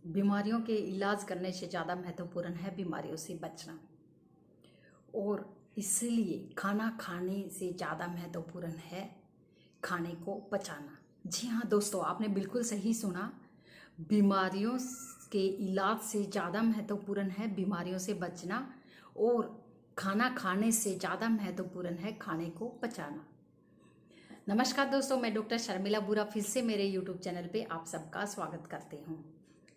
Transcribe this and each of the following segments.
बीमारियों के इलाज करने से ज़्यादा महत्वपूर्ण है बीमारियों से बचना, और इसलिए खाना खाने से ज़्यादा महत्वपूर्ण है खाने को पचाना। जी हाँ दोस्तों, आपने बिल्कुल सही सुना। बीमारियों के इलाज से ज़्यादा महत्वपूर्ण है बीमारियों से बचना, और खाना खाने से ज़्यादा महत्वपूर्ण है खाने को पचाना। नमस्कार दोस्तों, मैं डॉक्टर शर्मिला बुरा फिर से मेरे यूट्यूब चैनल पे आप सबका स्वागत करती हूँ।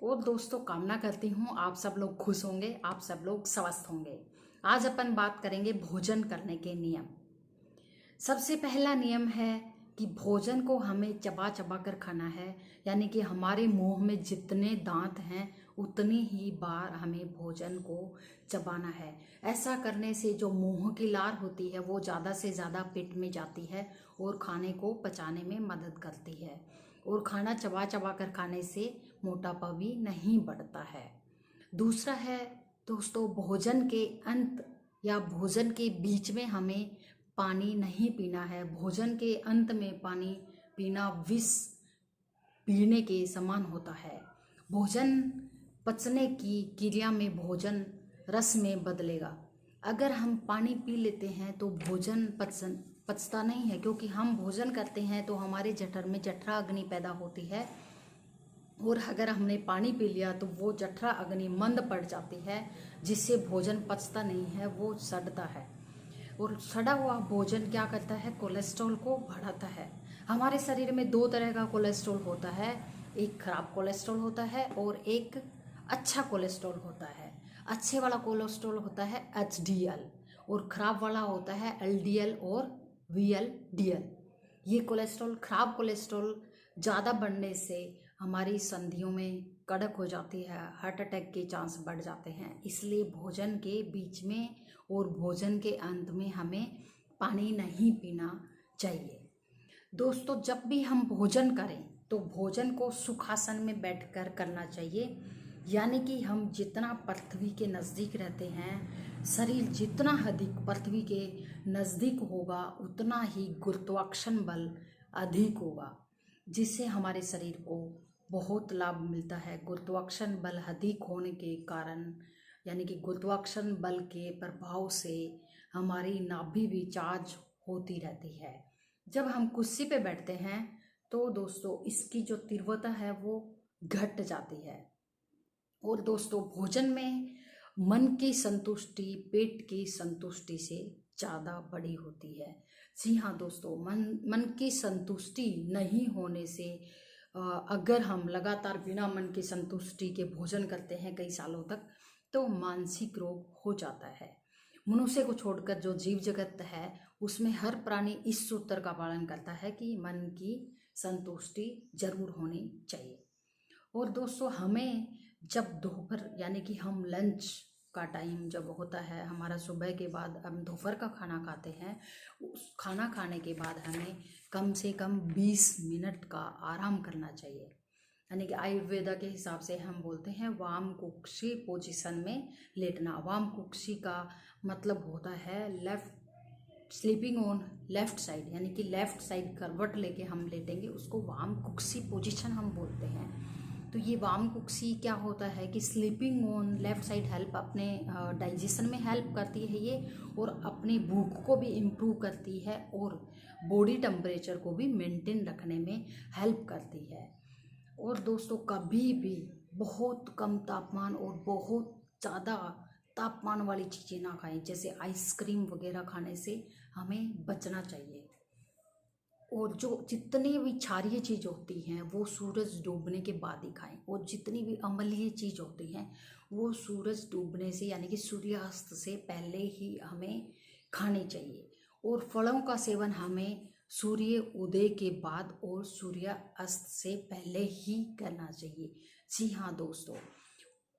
और दोस्तों, कामना करती हूँ आप सब लोग खुश होंगे, आप सब लोग स्वस्थ होंगे। आज अपन बात करेंगे भोजन करने के नियम। सबसे पहला नियम है कि भोजन को हमें चबा चबा कर खाना है, यानी कि हमारे मुंह में जितने दांत हैं उतनी ही बार हमें भोजन को चबाना है। ऐसा करने से जो मुंह की लार होती है वो ज़्यादा से ज़्यादा पेट में जाती है और खाने को पचाने में मदद करती है, और खाना चबा चबा कर खाने से मोटापा भी नहीं बढ़ता है। दूसरा है दोस्तों, भोजन के अंत या भोजन के बीच में हमें पानी नहीं पीना है। भोजन के अंत में पानी पीना विष पीने के समान होता है। भोजन पचने की क्रिया में भोजन रस में बदलेगा। अगर हम पानी पी लेते हैं तो भोजन पचता नहीं है, क्योंकि हम भोजन करते हैं तो हमारे जठर में जठरा अग्नि पैदा होती है, और अगर हमने पानी पी लिया तो वो जठरा अग्नि मंद पड़ जाती है, जिससे भोजन पचता नहीं है, वो सड़ता है। और सड़ा हुआ भोजन क्या करता है? कोलेस्ट्रॉल को बढ़ाता है। हमारे शरीर में दो तरह का कोलेस्ट्रॉल होता है, एक खराब कोलेस्ट्रॉल होता है और एक अच्छा कोलेस्ट्रॉल होता है। अच्छे वाला कोलेस्ट्रॉल होता है HDL, और खराब वाला होता है LDL और VLDL। ये कोलेस्ट्रॉल, खराब कोलेस्ट्रॉल ज़्यादा बढ़ने से हमारी संधियों में कड़क हो जाती है, हार्ट अटैक के चांस बढ़ जाते हैं। इसलिए भोजन के बीच में और भोजन के अंत में हमें पानी नहीं पीना चाहिए। दोस्तों, जब भी हम भोजन करें तो भोजन को सुखासन में बैठकर करना चाहिए, यानी कि हम जितना पृथ्वी के नज़दीक रहते हैं, शरीर जितना अधिक पृथ्वी के नज़दीक होगा उतना ही गुरुत्वाकर्षण बल अधिक होगा, जिससे हमारे शरीर को बहुत लाभ मिलता है। गुरुत्वाकर्षण बल अधिक होने के कारण, यानी कि गुरुत्वाकर्षण बल के प्रभाव से हमारी नाभि भी चार्ज होती रहती है। जब हम कुर्सी पे बैठते हैं तो दोस्तों इसकी जो तीव्रता है वो घट जाती है। और दोस्तों, भोजन में मन की संतुष्टि पेट की संतुष्टि से ज़्यादा बड़ी होती है। जी हाँ दोस्तों, मन की संतुष्टि नहीं होने से अगर हम लगातार बिना मन की संतुष्टि के भोजन करते हैं कई सालों तक, तो मानसिक रोग हो जाता है। मनुष्य को छोड़कर जो जीव जगत है उसमें हर प्राणी इस सूत्र का पालन करता है कि मन की संतुष्टि जरूर होनी चाहिए। और दोस्तों, हमें जब दोपहर, यानी कि हम लंच का टाइम जब होता है हमारा, सुबह के बाद हम दोपहर का खाना खाते हैं, उस खाना खाने के बाद हमें कम से कम 20 मिनट का आराम करना चाहिए। यानी कि आयुर्वेदा के हिसाब से हम बोलते हैं वाम कुक्षी पोजीशन में लेटना। वाम कुक्षी का मतलब होता है left, sleeping on left side, यानी कि लेफ्ट साइड करवट लेके हम लेटेंगे, उसको वाम कुक्षी पोजीशन हम बोलते हैं। तो ये वाम कुक्षी क्या होता है कि sleeping on left side help, अपने डाइजेशन में हेल्प करती है ये, और अपनी भूख को भी इम्प्रूव करती है, और बॉडी टेम्परेचर को भी मेंटेन रखने में हेल्प करती है। और दोस्तों, कभी भी बहुत कम तापमान और बहुत ज़्यादा तापमान वाली चीज़ें ना खाएं, जैसे आइसक्रीम वगैरह खाने से हमें बचना चाहिए। और जो जितनी भी क्षारीय चीज़ होती हैं वो सूरज डूबने के बाद ही खाएं, और जितनी भी अम्लीय चीज़ होती हैं वो सूरज डूबने से, यानी कि सूर्यास्त से पहले ही हमें खानी चाहिए। और फलों का सेवन हमें सूर्य उदय के बाद और सूर्य अस्त से पहले ही करना चाहिए। जी हाँ दोस्तों,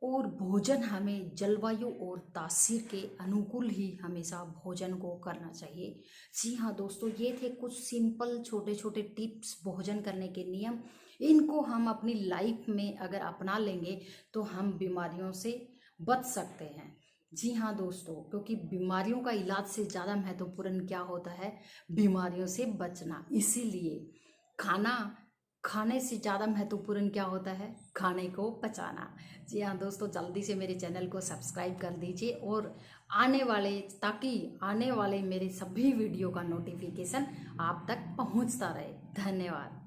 और भोजन हमें जलवायु और तासीर के अनुकूल ही हमेशा भोजन को करना चाहिए। जी हाँ दोस्तों, ये थे कुछ सिंपल छोटे छोटे टिप्स भोजन करने के नियम। इनको हम अपनी लाइफ में अगर अपना लेंगे तो हम बीमारियों से बच सकते हैं। जी हाँ दोस्तों, क्योंकि बीमारियों का इलाज से ज़्यादा महत्वपूर्ण क्या होता है? बीमारियों से बचना। इसीलिए खाना खाने से ज़्यादा महत्वपूर्ण क्या होता है? खाने को पचाना। जी हाँ दोस्तों, जल्दी से मेरे चैनल को सब्सक्राइब कर दीजिए और ताकि आने वाले मेरे सभी वीडियो का नोटिफिकेशन आप तक पहुंचता रहे। धन्यवाद।